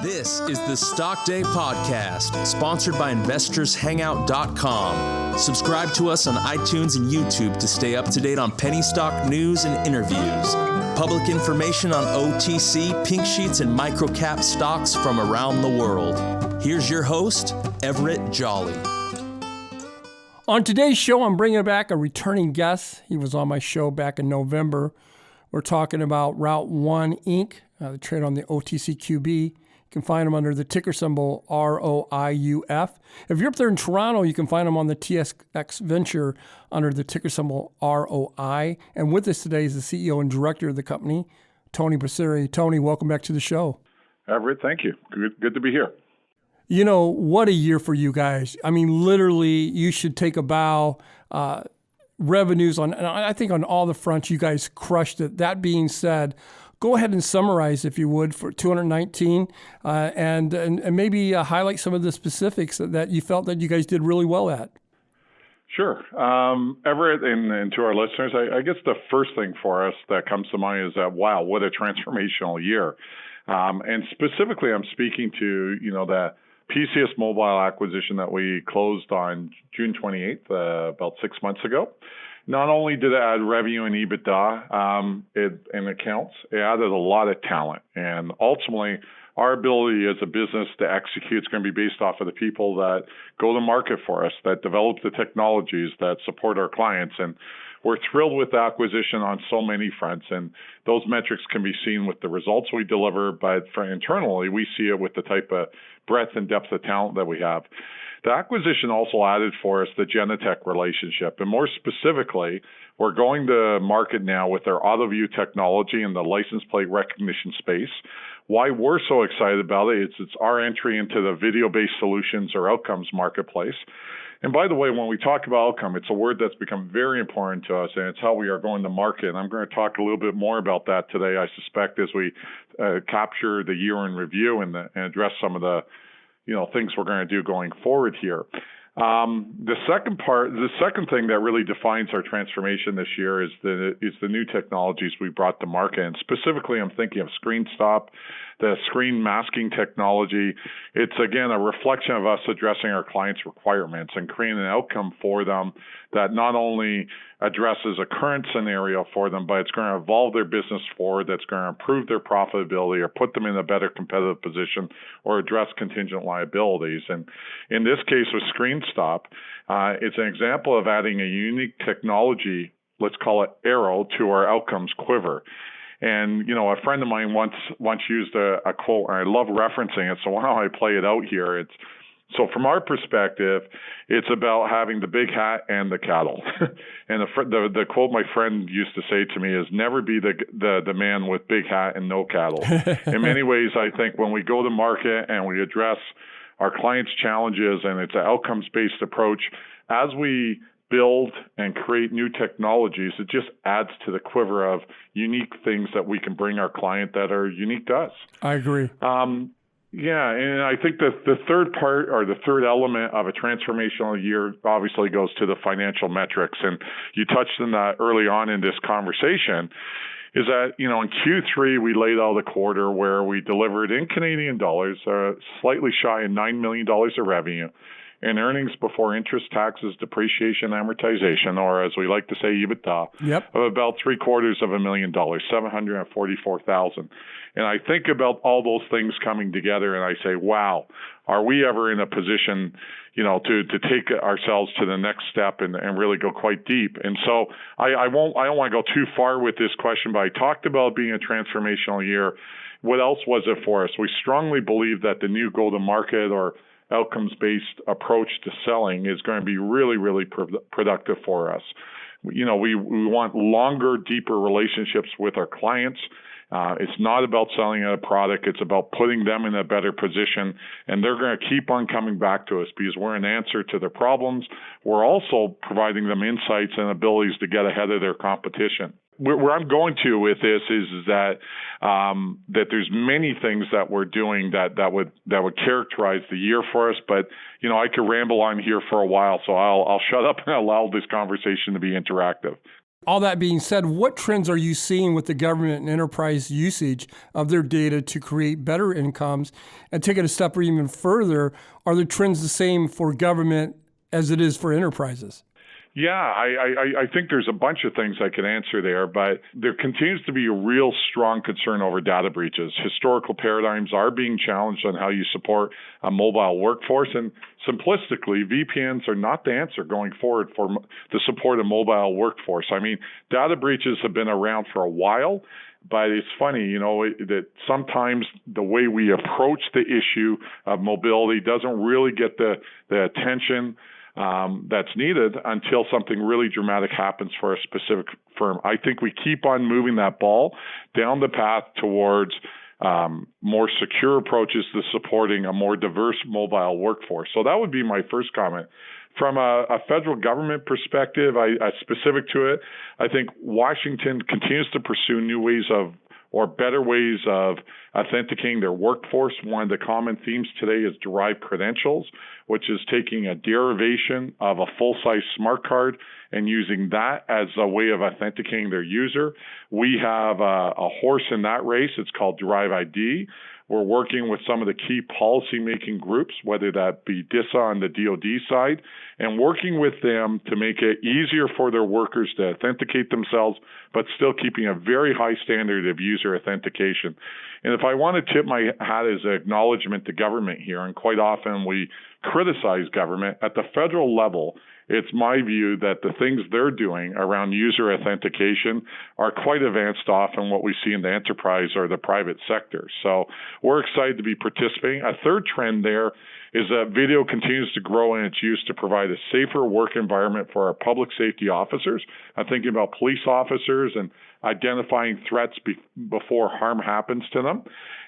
This is the Stock Day Podcast, sponsored by InvestorsHangout.com. Subscribe to us on iTunes and YouTube to stay up to date on penny stock news and interviews. Public information on OTC, pink sheets, and microcap stocks from around the world. Here's your host, Everett Jolly. On today's show, I'm bringing back a returning guest. He was on my show back in November. We're talking about Route1 Inc., the trade on the OTCQB. You can find them under the ticker symbol ROIUF. If you're up there in Toronto, you can find them on the TSX Venture under the ticker symbol ROI. And with us today is the CEO and director of the company, Tony Busseri. Tony, welcome back to the show. Everett, thank you. Good to be here. You know, what a year for you guys. I mean, literally, you should take a bow. Revenues on, and I think on all the fronts, you guys crushed it. That being said, go ahead and summarize, if you would, for 219, and maybe highlight some of the specifics that you felt that you guys did really well at. Sure. Everett, and to our listeners, I guess the first thing for us that comes to mind is that, wow, what a transformational year. And specifically, I'm speaking to, that PCS Mobile acquisition that we closed on June 28th, about 6 months ago. Not only did it add revenue and EBITDA and accounts, it added a lot of talent. And ultimately, our ability as a business to execute is going to be based off of the people that go to market for us, that develop the technologies, that support our clients. And we're thrilled with the acquisition on so many fronts. And those metrics can be seen with the results we deliver, but for internally, we see it with the type of breadth and depth of talent that we have. The acquisition also added for us the Genetec relationship. And more specifically, we're going to market now with our AutoView technology in the license plate recognition space. Why we're so excited about it is it's our entry into the video-based solutions or outcomes marketplace. And by the way, when we talk about outcome, it's a word that's become very important to us, and it's how we are going to market. And I'm going to talk a little bit more about that today, I suspect, as we capture the year in review and address some of the things we're going to do going forward here. The second thing that really defines our transformation this year is the new technologies we brought to market. And specifically, I'm thinking of ScreenStop, the screen masking technology. It's, again, a reflection of us addressing our clients' requirements and creating an outcome for them that not only addresses a current scenario for them, but it's going to evolve their business forward, that's going to improve their profitability or put them in a better competitive position or address contingent liabilities. And in this case with ScreenStop, it's an example of adding a unique technology, let's call it arrow, to our outcomes quiver. And, a friend of mine once used a quote, and I love referencing it, so why don't I play it out here? So from our perspective, it's about having the big hat and the cattle. And the quote my friend used to say to me is, never be the man with big hat and no cattle. In many ways, I think when we go to market and we address our clients' challenges and it's an outcomes-based approach, as we build and create new technologies, it just adds to the quiver of unique things that we can bring our client that are unique to us. I agree. Yeah, and I think that the third part or the third element of a transformational year obviously goes to the financial metrics. And you touched on that early on in this conversation, is that, in Q3, we laid out a quarter where we delivered in Canadian dollars, slightly shy of $9 million of revenue, and earnings before interest, taxes, depreciation, amortization, or as we like to say, EBITDA, of about $750,000, $744,000. And I think about all those things coming together, and I say, wow, are we ever in a position, to take ourselves to the next step and really go quite deep? And so I don't want to go too far with this question, but I talked about being a transformational year. What else was it for us? We strongly believe that the new go-to-market or outcomes-based approach to selling is going to be really, really productive for us. We want longer, deeper relationships with our clients. It's not about selling a product. It's about putting them in a better position. And they're going to keep on coming back to us because we're an answer to their problems. We're also providing them insights and abilities to get ahead of their competition. Where I'm going to with this is that there's many things that we're doing that would characterize the year for us. But I could ramble on here for a while, so I'll shut up and allow this conversation to be interactive. All that being said, what trends are you seeing with the government and enterprise usage of their data to create better incomes? And take it a step even further, are the trends the same for government as it is for enterprises? Yeah, I think there's a bunch of things I could answer there, but there continues to be a real strong concern over data breaches. Historical paradigms are being challenged on how you support a mobile workforce, and simplistically, VPNs are not the answer going forward for the support of mobile workforce. I mean, data breaches have been around for a while, but it's funny, that sometimes the way we approach the issue of mobility doesn't really get the attention that's needed until something really dramatic happens for a specific firm. I think we keep on moving that ball down the path towards more secure approaches to supporting a more diverse mobile workforce. So that would be my first comment. From a federal government perspective, specific to it, I think Washington continues to pursue new ways of or better ways of authenticating their workforce. One of the common themes today is derived credentials, which is taking a derivation of a full-size smart card and using that as a way of authenticating their user. We have a horse in that race. It's called Derive ID. We're working with some of the key policy-making groups, whether that be DISA on the DoD side, and working with them to make it easier for their workers to authenticate themselves, but still keeping a very high standard of user authentication. And if I want to tip my hat as an acknowledgement to government here, and quite often we criticize government, at the federal level, it's my view that the things they're doing around user authentication are quite advanced off in what we see in the enterprise or the private sector. So we're excited to be participating. A third trend there is that video continues to grow in its use to provide a safer work environment for our public safety officers. I'm thinking about police officers and identifying threats before harm happens to them.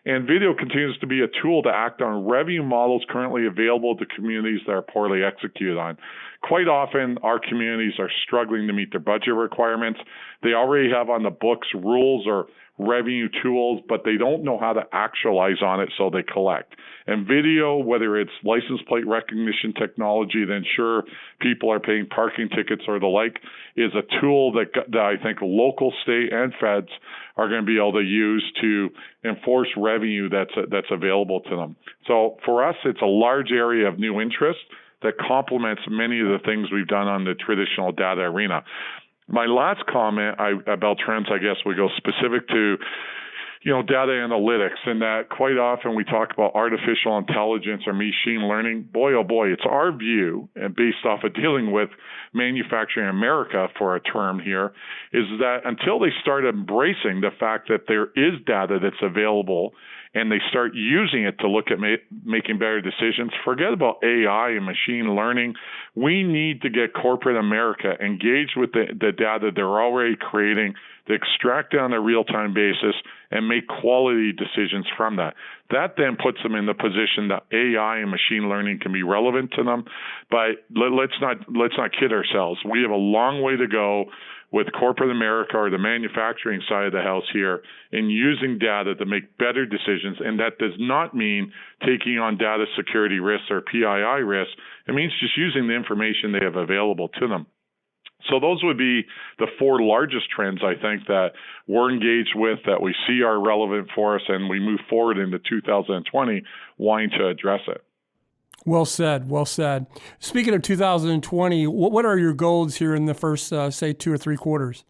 And video continues to be a tool to act on revenue models currently available to communities that are poorly executed on. Quite often, our communities are struggling to meet their budget requirements. They already have on the books rules or revenue tools, but they don't know how to actualize on it, so they collect. And video, whether it's license plate recognition technology to ensure people are paying parking tickets or the like, is a tool that I think local, state, and feds are going to be able to use to enforce revenue that's available to them. So for us, it's a large area of new interest that complements many of the things we've done on the traditional data arena. My last comment about trends, I guess, would go specific to, data analytics, and that quite often we talk about artificial intelligence or machine learning. Boy, oh boy, it's our view, and based off of dealing with manufacturing America for a term here, is that until they start embracing the fact that there is data that's available and they start using it to look at making better decisions, forget about AI and machine learning. We need to get corporate America engaged with the data they're already creating, to extract it on a real-time basis and make quality decisions from that. That then puts them in the position that AI and machine learning can be relevant to them. But let's not kid ourselves. We have a long way to go with corporate America or the manufacturing side of the house here in using data to make better decisions. And that does not mean taking on data security risks or PII risks. It means just using the information they have available to them. So those would be the four largest trends, I think, that we're engaged with, that we see are relevant for us, and we move forward into 2020 wanting to address it. Well said. Well said. Speaking of 2020, what are your goals here in the first, say, 2 or 3 quarters?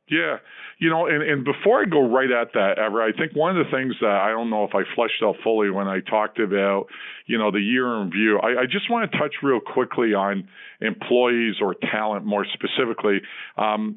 Yeah. And before I go right at that, Everett, I think one of the things that I don't know if I fleshed out fully when I talked about, the year in review, I just want to touch real quickly on employees or talent more specifically.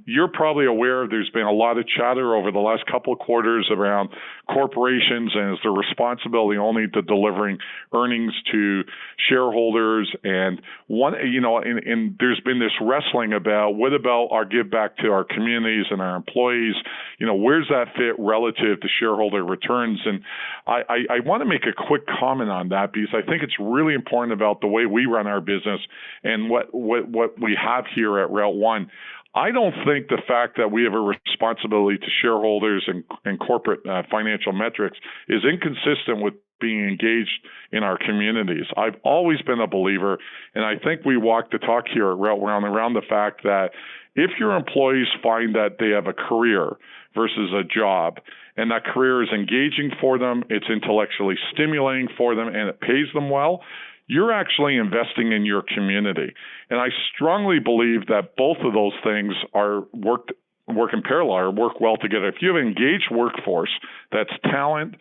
You're probably aware there's been a lot of chatter over the last couple of quarters around corporations and is their responsibility only to delivering earnings to shareholders. And and there's been this wrestling about what about our give back to our communities and our employees? Where's that fit relative to shareholder returns? And I want to make a quick comment on that because I think it's really important about the way we run our business and what we have here at Route1. I don't think the fact that we have a responsibility to shareholders and corporate financial metrics is inconsistent with being engaged in our communities. I've always been a believer, and I think we walk the talk here at Route1 around the fact that if your employees find that they have a career versus a job, and that career is engaging for them, it's intellectually stimulating for them, and it pays them well, you're actually investing in your community. And I strongly believe that both of those things are work in parallel or work well together. If you have an engaged workforce that's talent,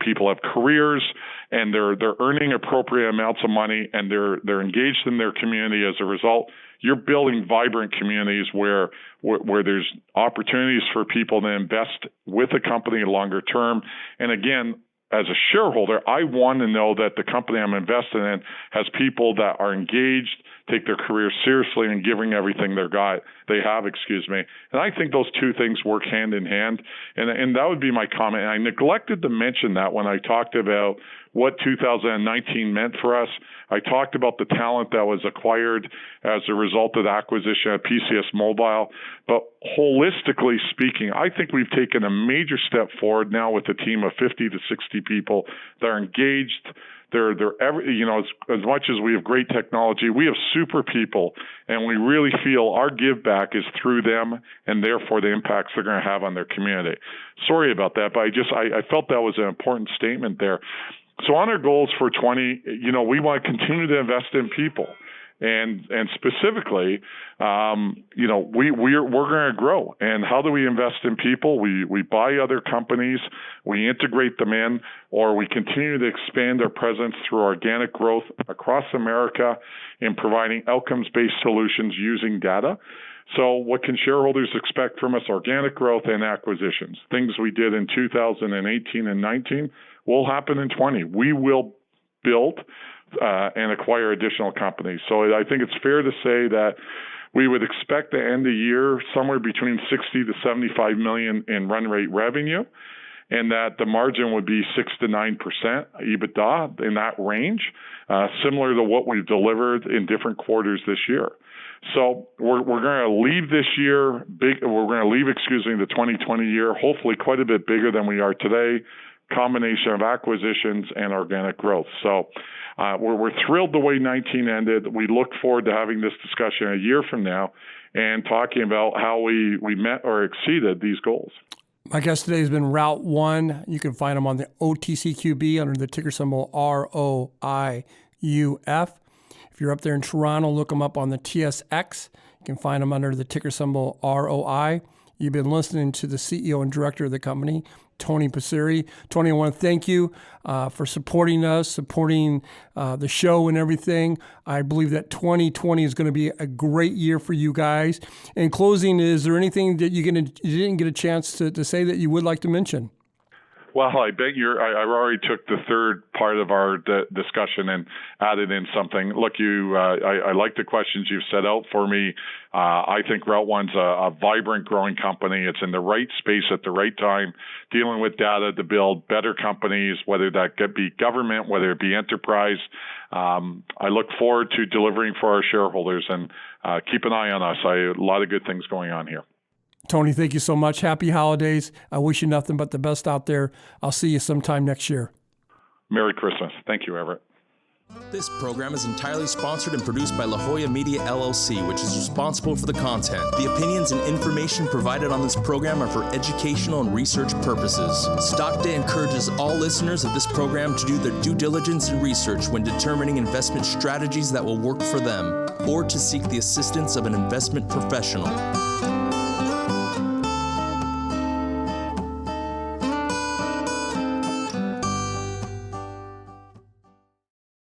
people have careers, and they're earning appropriate amounts of money, and they're engaged in their community as a result, you're building vibrant communities where there's opportunities for people to invest with a company longer term. And again, as a shareholder, I want to know that the company I'm investing in has people that are engaged, take their career seriously, and giving everything they have. And I think those two things work hand in hand. And that would be my comment. And I neglected to mention that when I talked about what 2019 meant for us. I talked about the talent that was acquired as a result of the acquisition of PCS Mobile. But holistically speaking, I think we've taken a major step forward now with a team of 50 to 60 people that are engaged. As much as we have great technology, we have super people, and we really feel our give back is through them, and therefore the impacts they're going to have on their community. Sorry about that, but I felt that was an important statement there. So on our goals for 20, we want to continue to invest in people. And specifically, we're going to grow. And how do we invest in people? We buy other companies, we integrate them in, or we continue to expand our presence through organic growth across America in providing outcomes-based solutions using data. So what can shareholders expect from us? Organic growth and acquisitions. Things we did in 2018 and 19 will happen in 20. We will build and acquire additional companies. So I think it's fair to say that we would expect to end the year somewhere between 60 to 75 million in run rate revenue, and that the margin would be 6 to 9% EBITDA in that range, similar to what we've delivered in different quarters this year. So we're going to leave this year big. We're going to leave, the 2020 year, hopefully quite a bit bigger than we are today. Combination of acquisitions and organic growth. So we're thrilled the way 19 ended. We look forward to having this discussion a year from now and talking about how we met or exceeded these goals. My guest today has been Route1. You can find them on the OTCQB under the ticker symbol ROIUF. If you're up there in Toronto, look them up on the TSX. You can find them under the ticker symbol ROI. You've been listening to the CEO and director of the company, Tony Busseri. Tony, I want to thank you for supporting us, supporting the show and everything. I believe that 2020 is going to be a great year for you guys. In closing, is there anything that you didn't get a chance to say that you would like to mention? Well, I bet I already took the third part of our discussion and added in something. Look, I like the questions you've set out for me. I think Route1's a vibrant, growing company. It's in the right space at the right time, dealing with data to build better companies, whether that could be government, whether it be enterprise. I look forward to delivering for our shareholders, and keep an eye on us. A lot of good things going on here. Tony, thank you so much. Happy holidays. I wish you nothing but the best out there. I'll see you sometime next year. Merry Christmas. Thank you, Everett. This program is entirely sponsored and produced by La Jolla Media, LLC, which is responsible for the content. The opinions and information provided on this program are for educational and research purposes. Stock Day encourages all listeners of this program to do their due diligence and research when determining investment strategies that will work for them, or to seek the assistance of an investment professional.